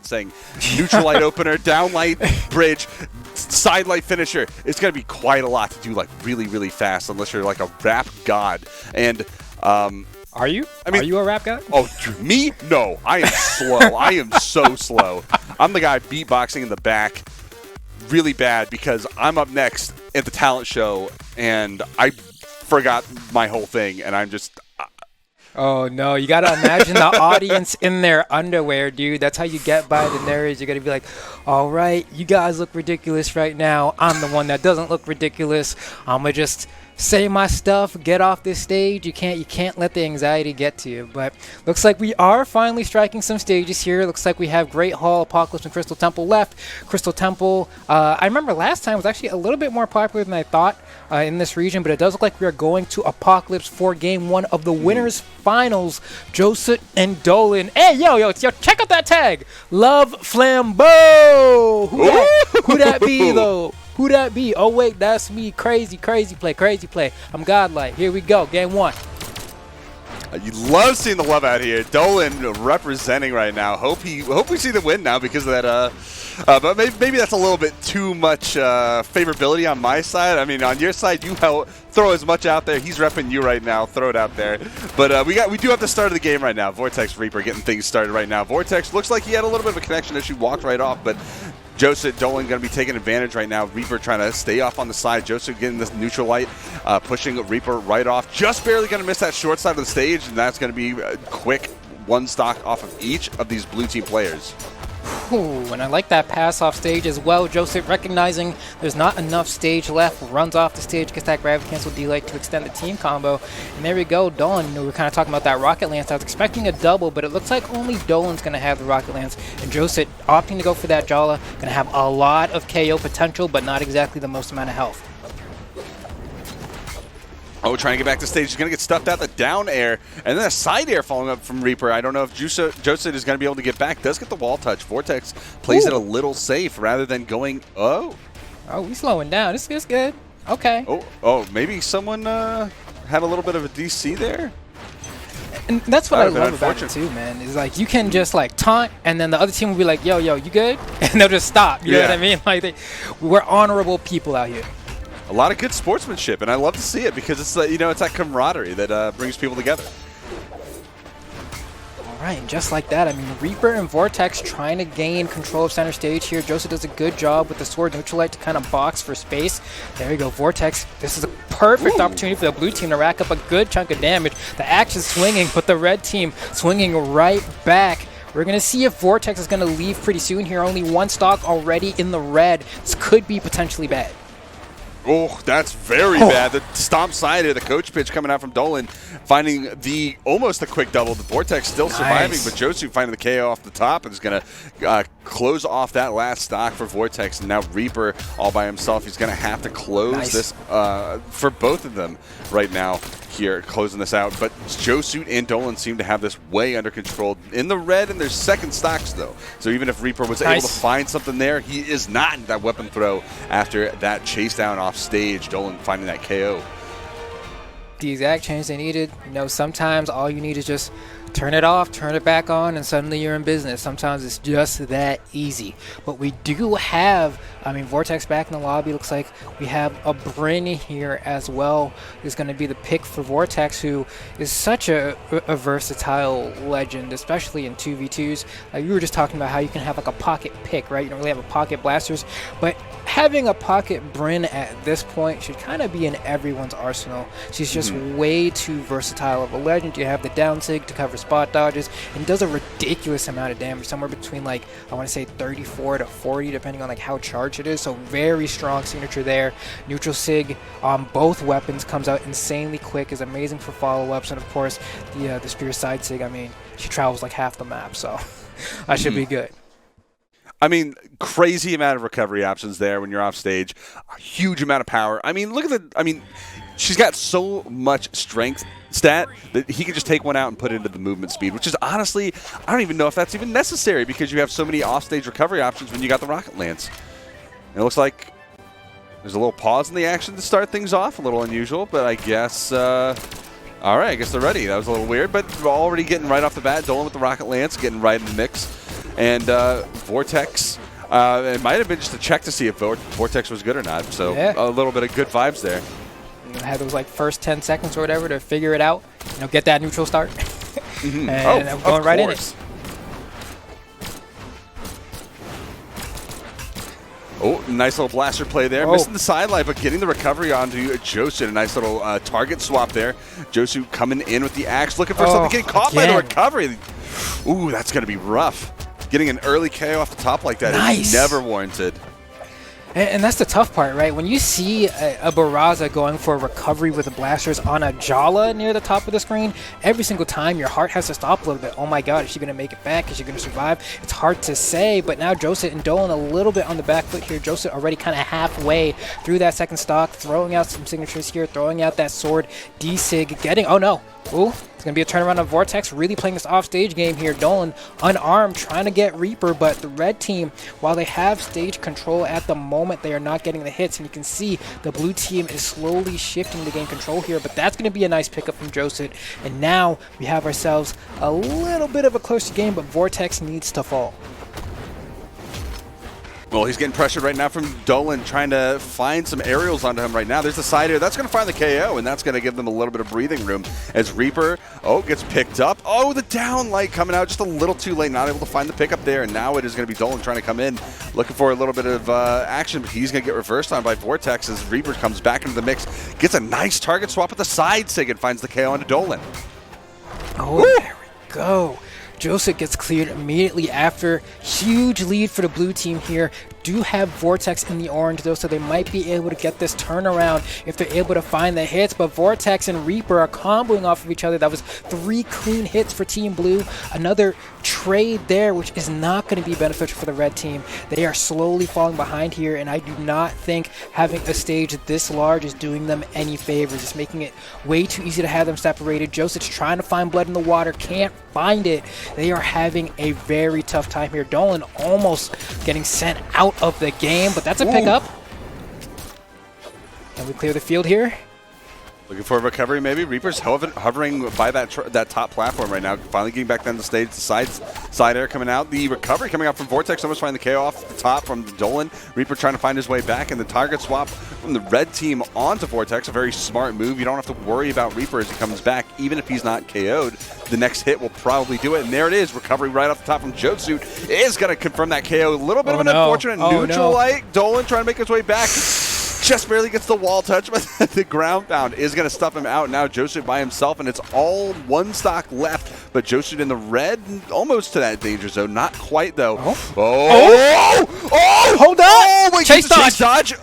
saying neutral light opener, down light, bridge, side light finisher. It's going to be quite a lot to do like really, really fast unless you're like a rap god. And are you? I mean, are you a rap guy? Oh, me? No, I am slow. I am so slow. I'm the guy beatboxing in the back really bad because I'm up next at the talent show and I forgot my whole thing and I'm just... Oh, no. You got to imagine the audience in their underwear, dude. That's how you get by the nerds. You're going to be like, all right, you guys look ridiculous right now. I'm the one that doesn't look ridiculous. I'm going to just say my stuff, get off this stage. You can't let the anxiety get to you. But looks like we are finally striking some stages here. Looks like we have Great Hall, Apocalypse, and Crystal Temple left. Crystal Temple, I remember last time was actually a little bit more popular than I thought in this region, but it does look like we are going to Apocalypse for Game 1 of the Winners Finals. Josuut and Dolan. Hey, yo, check out that tag. Love Flambeau. Who that be, though? Who that be? Oh, wait, that's me. Crazy play. I'm godlike. Here we go. Game 1. You love seeing the love out here. Dolan representing right now. Hope we see the win now because of that. But maybe that's a little bit too much favorability on my side. I mean, on your side, you throw as much out there. He's repping you right now. Throw it out there. But we do have the start of the game right now. Vortex Reaper getting things started right now. Vortex looks like he had a little bit of a connection as she walked right off, but Josuut Dolan going to be taking advantage right now. Reaper trying to stay off on the side. Josuut getting this neutral light, pushing Reaper right off. Just barely going to miss that short side of the stage, and that's going to be a quick one stock off of each of these blue team players. Ooh, and I like that pass off stage as well. Josuut recognizing there's not enough stage left, runs off the stage, gets that gravity cancel delay to extend the team combo. And there we go, Dolan. We were kind of talking about that Rocket Lance. I was expecting a double, but it looks like only Dolan's going to have the Rocket Lance. And Josuut opting to go for that Jala, going to have a lot of KO potential, but not exactly the most amount of health. Oh, trying to get back to stage. He's going to get stuffed out the down air. And then a side air following up from Reaper. I don't know if Josuut is going to be able to get back. Does get the wall touch. Vortex plays it a little safe rather than going, oh. Oh, we slowing down. This is good. Okay. Oh, maybe someone had a little bit of a DC there? And that's what I love about it too, man. Is like you can just like taunt, and then the other team will be like, yo, you good? And they'll just stop. You know what I mean? Like we're honorable people out here. A lot of good sportsmanship, and I love to see it because it's it's that camaraderie that brings people together. All right, and just like that, I mean, Reaper and Vortex trying to gain control of center stage here. Josuut does a good job with the sword neutral light to kind of box for space. There you go, Vortex. This is a perfect opportunity for the blue team to rack up a good chunk of damage. The axe is swinging, but the red team swinging right back. We're going to see if Vortex is going to leave pretty soon here. Only one stock already in the red. This could be potentially bad. Oh, that's very bad. The stomp side of the coach pitch coming out from Dolan, finding almost a quick double. The Vortex still surviving, but Josuut finding the KO off the top and is going to close off that last stock for Vortex. And now Reaper all by himself. He's going to have to close this for both of them right now here, closing this out. But Josuut and Dolan seem to have this way under control. In the red, and there's second stocks, though. So even if Reaper was able to find something there, he is not in that weapon throw after that chase down off stage. Dolan finding that KO. The exact change they needed. You know, sometimes all you need is just turn it off, turn it back on, and suddenly you're in business. Sometimes it's just that easy. But we do have, I mean, Vortex back in the lobby. Looks like we have a Bryn here as well. Is going to be the pick for Vortex, who is such a versatile legend, especially in 2v2s. We were just talking about how you can have like a pocket pick, right? You don't really have a pocket blasters, but having a pocket Bryn at this point should kind of be in everyone's arsenal. She's just way too versatile of a legend. You have the down sig to cover spot dodges, and does a ridiculous amount of damage, somewhere between like, I want to say 34 to 40, depending on like how charged it is. So very strong signature there. Neutral sig on both weapons comes out insanely quick, is amazing for follow-ups, and of course the spear side sig, I mean, she travels like half the map, so that should be good. I mean, crazy amount of recovery options there when you're off stage. A huge amount of power. I mean, look at she's got so much strength stat that he can just take one out and put it into the movement speed, which is honestly, I don't even know if that's even necessary because you have so many off-stage recovery options when you got the Rocket Lance. And it looks like there's a little pause in the action to start things off. A little unusual, but I guess, all right, I guess they're ready. That was a little weird, but we're already getting right off the bat. Dolan with the Rocket Lance, getting right in the mix. And Vortex, it might have been just a check to see if Vortex was good or not. So a little bit of good vibes there. Had those like first 10 seconds or whatever to figure it out, get that neutral start. And I'm going right in it. Oh, nice little blaster play there. Missing the sideline, but getting the recovery onto Josuut. A nice little target swap there. Josuut coming in with the axe, looking for something, getting caught by the recovery. Ooh, that's going to be rough. Getting an early KO off the top like that is never warranted. And that's the tough part, right? When you see a Brawlhalla going for a recovery with the blasters on a Jala near the top of the screen, every single time your heart has to stop a little bit. Oh my god, is she going to make it back? Is she going to survive? It's hard to say, but now Josuut and Dolan a little bit on the back foot here. Josuut already kind of halfway through that second stock, throwing out some signatures here, throwing out that sword, D-Sig, getting, oh no. Ooh, it's going to be a turnaround of Vortex, really playing this off-stage game here. Dolan unarmed, trying to get Reaper, but the red team, while they have stage control at the moment, they are not getting the hits, and you can see the blue team is slowly shifting to gain control here, but that's going to be a nice pickup from Josuut, and now we have ourselves a little bit of a closer game, but Vortex needs to fall. Well, he's getting pressured right now from Dolan, trying to find some aerials onto him right now. There's the side air. That's going to find the KO, and that's going to give them a little bit of breathing room as Reaper, gets picked up. Oh, the down light coming out just a little too late, not able to find the pickup there, and now it is going to be Dolan trying to come in, looking for a little bit of action, but he's going to get reversed on by Vortex as Reaper comes back into the mix, gets a nice target swap at the side sig and finds the KO onto Dolan. Oh, there we go. Josuut gets cleared immediately after. Huge lead for the blue team here. Do have Vortex in the orange though, so they might be able to get this turnaround if they're able to find the hits, but Vortex and Reaper are comboing off of each other. That was 3 clean hits for Team Blue. Another trade there, which is not going to be beneficial for the red team. They are slowly falling behind here, and I do not think having a stage this large is doing them any favors. It's making it way too easy to have them separated. Josuut's trying to find blood in the water, can't find it. They are having a very tough time here. Dolan almost getting sent out of the game, but that's a pickup. Can we clear the field here? Looking for a recovery, maybe. Reaper's hovering by that top platform right now. Finally getting back down the stage. The side air coming out. The recovery coming out from Vortex. Almost finding the KO off the top from Dolan. Reaper trying to find his way back. And the target swap from the red team onto Vortex. A very smart move. You don't have to worry about Reaper as he comes back. Even if he's not KO'd, the next hit will probably do it. And there it is. Recovery right off the top from Josuut is going to confirm that KO. A little bit of an unfortunate neutral light. Dolan trying to make his way back. Just barely gets the wall touch, but the ground pound is going to stuff him out. Now Josuut by himself, and it's all one stock left. But Josuut in the red, almost to that danger zone. Not quite, though. Hold on! Oh, wait, chase dodge!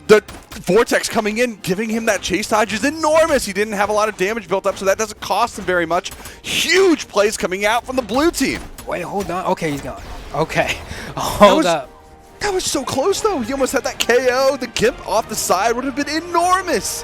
The Vortex coming in, giving him that chase dodge is enormous. He didn't have a lot of damage built up, so that doesn't cost him very much. Huge plays coming out from the blue team. Wait, hold on. Okay, he's gone. Okay. Hold up. That was so close, though. He almost had that KO. The gimp off the side would have been enormous.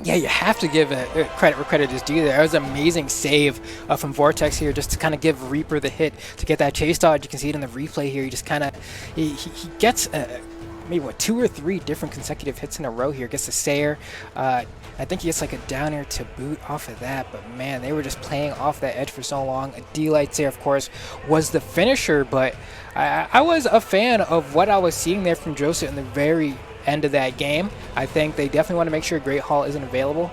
Yeah, you have to give credit where credit is due there. That was an amazing save from Vortex here, just to kind of give Reaper the hit to get that chase dodge. You can see it in the replay here. He just kind of he gets maybe 2 or 3 different consecutive hits in a row here. Gets the Sayer. I think he gets like a down air to boot off of that, but man, they were just playing off that edge for so long. A D-Light Sayer, of course, was the finisher, but I was a fan of what I was seeing there from Josuut in the very end of that game. I think they definitely want to make sure Great Hall isn't available.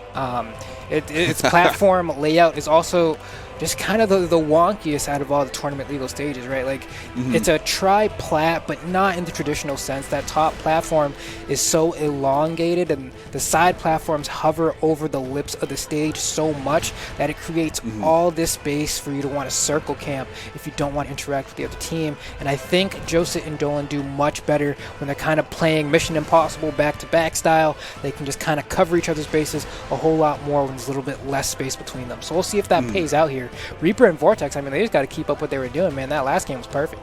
Its platform layout is also just kind of the wonkiest out of all the tournament legal stages, right? Like, it's a tri-plat, but not in the traditional sense. That top platform is so elongated, and the side platforms hover over the lips of the stage so much that it creates all this space for you to want to circle camp if you don't want to interact with the other team. And I think Josuut and Dolan do much better when they're kind of playing Mission Impossible back-to-back style. They can just kind of cover each other's bases a whole lot more when there's a little bit less space between them. So we'll see if that pays out here. Reaper and Vortex, I mean, they just got to keep up what they were doing, man. That last game was perfect.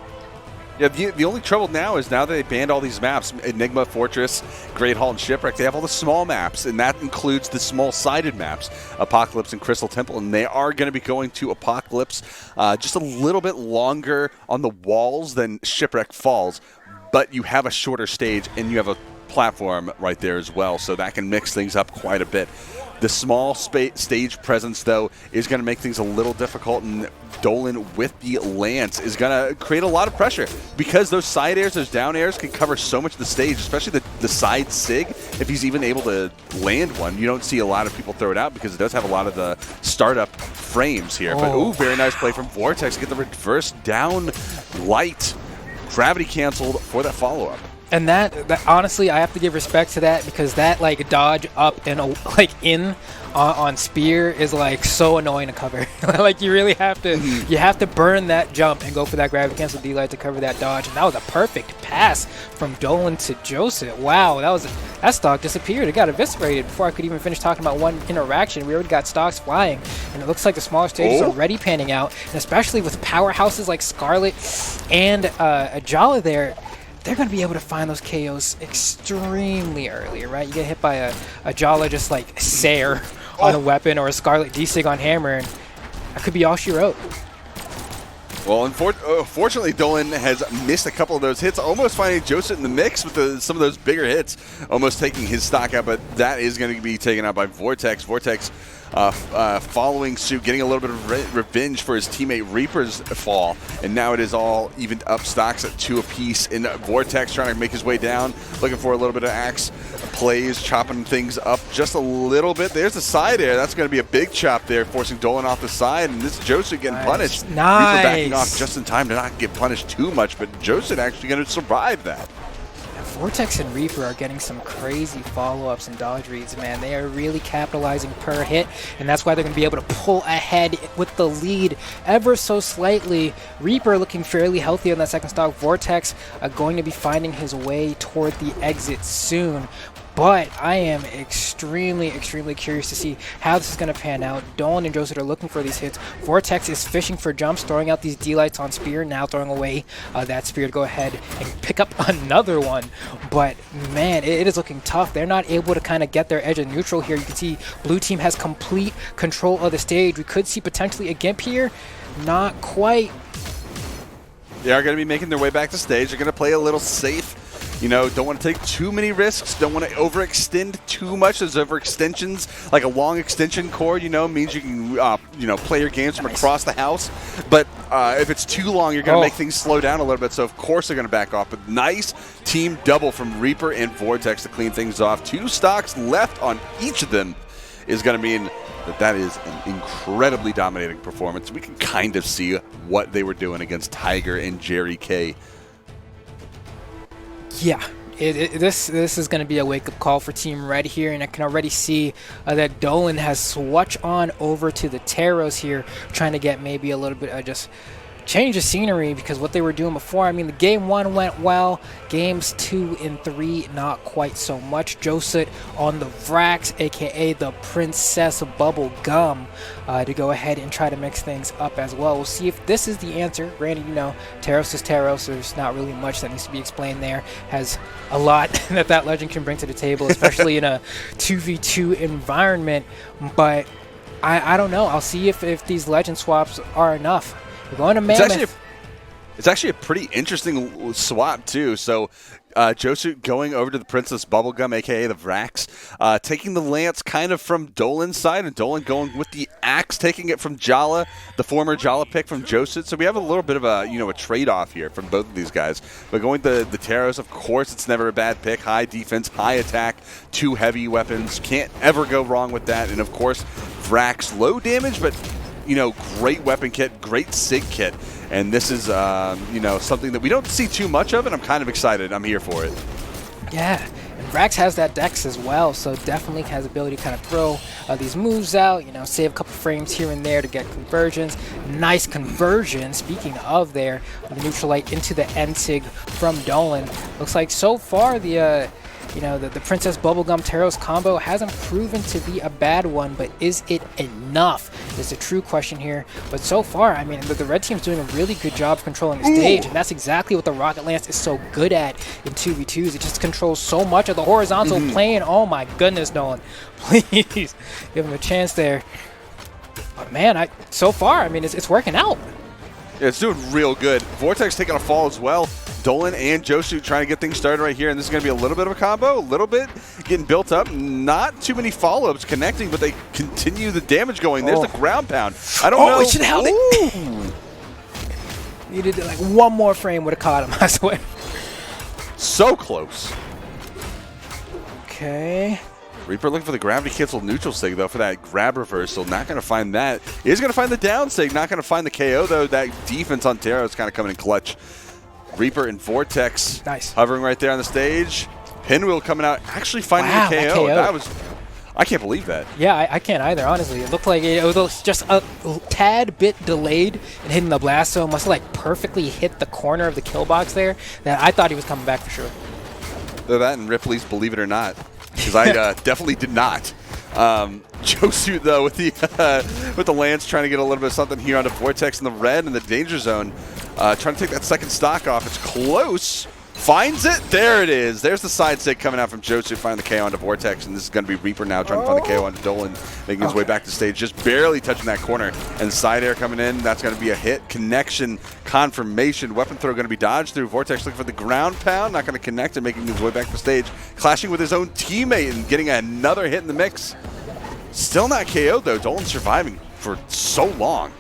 Yeah, the only trouble now is now that they banned all these maps, Enigma, Fortress, Great Hall, and Shipwreck, they have all the small maps, and that includes the small-sided maps, Apocalypse and Crystal Temple, and they are going to be going to Apocalypse just a little bit longer on the walls than Shipwreck Falls, but you have a shorter stage, and you have a platform right there as well, so that can mix things up quite a bit. The small stage presence, though, is going to make things a little difficult, and Dolan with the Lance is going to create a lot of pressure because those side airs, those down airs can cover so much of the stage, especially the side sig. If he's even able to land one, you don't see a lot of people throw it out because it does have a lot of the startup frames here. But, ooh, very nice play from Vortex. Get the reverse down light. Gravity canceled for that follow-up. And that honestly, I have to give respect to that because that like dodge up and like in on spear is like so annoying to cover. Like you really have to burn that jump and go for that gravity cancel D-light to cover that dodge. And that was a perfect pass from Dolan to Josuut. Wow, that stock disappeared. It got eviscerated before I could even finish talking about one interaction. We already got stocks flying, and it looks like the smaller stage is already panning out. And especially with powerhouses like Scarlet and Ajala there, they're going to be able to find those KOs extremely early, right? You get hit by a Jala just like Sayer on a weapon or a Scarlet D-Sig on hammer, and that could be all she wrote. Well, unfortunately, Dolan has missed a couple of those hits, almost finding Josuut in the mix with some of those bigger hits, almost taking his stock out, but that is going to be taken out by Vortex. Vortex following suit, getting a little bit of revenge for his teammate Reaper's fall, and now it is all evened up stocks at 2 apiece. And Vortex trying to make his way down, looking for a little bit of axe plays, chopping things up just a little bit. There's the side air. That's going to be a big chop there, forcing Dolan off the side, and this Josuut getting punished. Nice. Reaper backing off just in time to not get punished too much, but Josuut actually going to survive that. Vortex and Reaper are getting some crazy follow-ups and dodge reads, man. They are really capitalizing per hit, and that's why they're going to be able to pull ahead with the lead ever so slightly. Reaper looking fairly healthy on that second stock. Vortex going to be finding his way toward the exit soon. But I am extremely, extremely curious to see how this is going to pan out. Dolan and Josuut are looking for these hits. Vortex is fishing for jumps, throwing out these D-lights on spear, now throwing away that spear to go ahead and pick up another one. But, man, it is looking tough. They're not able to kind of get their edge of neutral here. You can see blue team has complete control of the stage. We could see potentially a Gimp here. Not quite. They are going to be making their way back to stage. They're going to play a little safe. You know, don't want to take too many risks. Don't want to overextend too much. Those overextensions, like a long extension cord, you know, means you can, play your games from across the house. But if it's too long, you're going to make things slow down a little bit. So, of course, they're going to back off. But nice team double from Reaper and Vortex to clean things off. 2 stocks left on each of them is going to mean that is an incredibly dominating performance. We can kind of see what they were doing against Tiger and Jerry K. Yeah, this is going to be a wake-up call for Team Red here, and I can already see that Dolan has switched on over to the Taros here, trying to get maybe a little bit of just change the scenery, because what they were doing before, I mean, the game 1 went well, games 2 and 3 not quite so much. Josuut on the Vrax, aka the Princess Bubble Gum, to go ahead and try to mix things up as well. We'll see if this is the answer. Granted, you know, Taros is Taros. There's not really much that needs to be explained there. Has a lot that legend can bring to the table, especially in a 2v2 environment. But I don't know. I'll see if these legend swaps are enough. We're going to Mammoth. It's actually a pretty interesting swap, too. So, Josuut going over to the Princess Bubblegum, a.k.a. the Vrax, taking the Lance kind of from Dolan's side, and Dolan going with the Axe, taking it from Jala, the former Jala pick from Josuut. So we have a little bit of a trade-off here from both of these guys. But going the Taros, of course, it's never a bad pick. High defense, high attack, 2 heavy weapons. Can't ever go wrong with that. And, of course, Vrax, low damage, but great weapon kit, great SIG kit. And this is, something that we don't see too much of, and I'm kind of excited. I'm here for it. Yeah, and Vrax has that dex as well, so definitely has the ability to kind of throw these moves out, save a couple frames here and there to get conversions. Nice conversion, speaking of there, the neutral light into the N-SIG from Dolan. Looks like so far the Princess Bubblegum Taros combo hasn't proven to be a bad one, but is it enough? Is a true question here. But so far, I mean, the red team's doing a really good job of controlling the stage, and that's exactly what the Rocket Lance is so good at in 2v2s. It just controls so much of the horizontal plane. Oh my goodness, Nolan. Please give him a chance there. But man, so far, I mean, it's working out. Yeah, it's doing real good. Vortex taking a fall as well. Dolan and Josuut trying to get things started right here, and this is going to be a little bit of a combo, a little bit getting built up. Not too many follow-ups connecting, but they continue the damage going. There's the ground pound. I don't know. Oh, it should have held it. Needed like one more frame, would have caught him, I swear. So close. Okay. Reaper looking for the gravity cancel neutral sig, though, for that grab reversal. Not going to find that. Is going to find the down sig. Not going to find the KO, though. That defense on Taro is kind of coming in clutch. Reaper and Vortex hovering right there on the stage. Pinwheel coming out, actually finding the KO. That was, I can't believe that. Yeah, I can't either, honestly. It looked like it was just a tad bit delayed in hitting the blast, so it must have like perfectly hit the corner of the kill box there. That I thought he was coming back for sure. Though that and Ripley's Believe It or Not, because I definitely did not. Josuut, though, with the lance, trying to get a little bit of something here onto Vortex in the red in the danger zone. Trying to take that second stock off. It's close. Finds it. There it is. There's the side stick coming out from Josuut, finding the KO onto Vortex, and this is going to be Reaper now trying to find the KO onto Dolan, making his way back to stage, just barely touching that corner. And side air coming in. That's going to be a hit. Connection, confirmation. Weapon throw going to be dodged through. Vortex looking for the ground pound, not going to connect, and making his way back to stage, clashing with his own teammate and getting another hit in the mix. Still not KO'd, though. Dolan surviving for so long.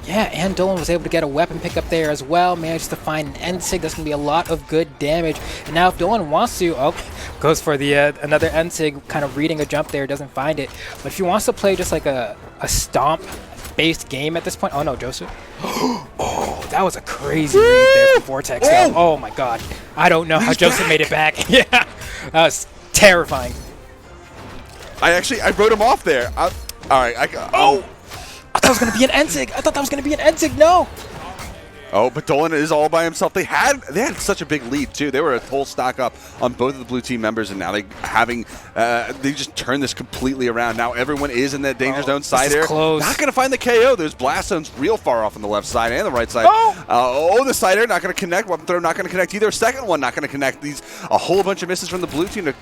Yeah, and Dolan was able to get a weapon pickup there as well. Managed to find an end sig. That's going to be a lot of good damage. And now if Dolan wants to, goes for the another end sig, kind of reading a jump there, doesn't find it. But if he wants to play just like a stomp-based game at this point, oh no, Josuut. Oh, that was a crazy read there from Vortex. Oh my god. I don't know how Josuut made it back. Yeah, that was terrifying. I wrote him off there. All right. I thought it was going to be an end sig. I thought that was going to be an end sig. No. Oh, but Dolan is all by himself. They had such a big lead too. They were a whole stock up on both of the blue team members, and now they just turned this completely around. Now everyone is in that danger zone side air. Close. Not going to find the KO. There's blast zones real far off on the left side and the right side. The side air not going to connect. Weapon throw not going to connect either. Second one not going to connect. A whole bunch of misses from the blue team to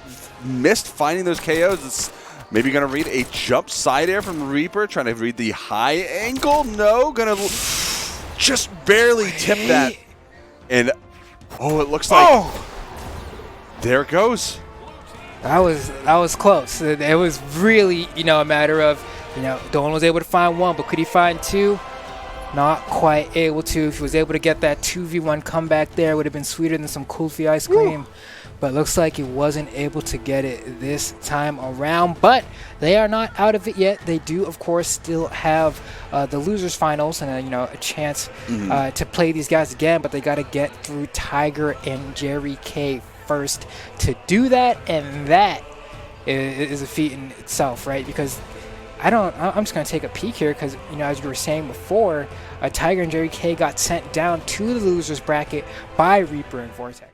missed finding those KOs. It's maybe going to read a jump side air from Reaper, trying to read the high angle. No, going to just barely tip that. And, it looks like, there it goes. That was close. It was really, a matter of, Dolan was able to find one, but could he find two? Not quite able to. If he was able to get that 2v1 comeback there, it would have been sweeter than some kulfi ice cream. But looks like he wasn't able to get it this time around. But they are not out of it yet. They do, of course, still have the losers finals and a chance to play these guys again. But they got to get through Tiger and Jerry K first to do that, and that is a feat in itself, right? Because I'm just going to take a peek here because, as you were saying before, Tiger and Jerry K got sent down to the losers bracket by Reaper and Vortex.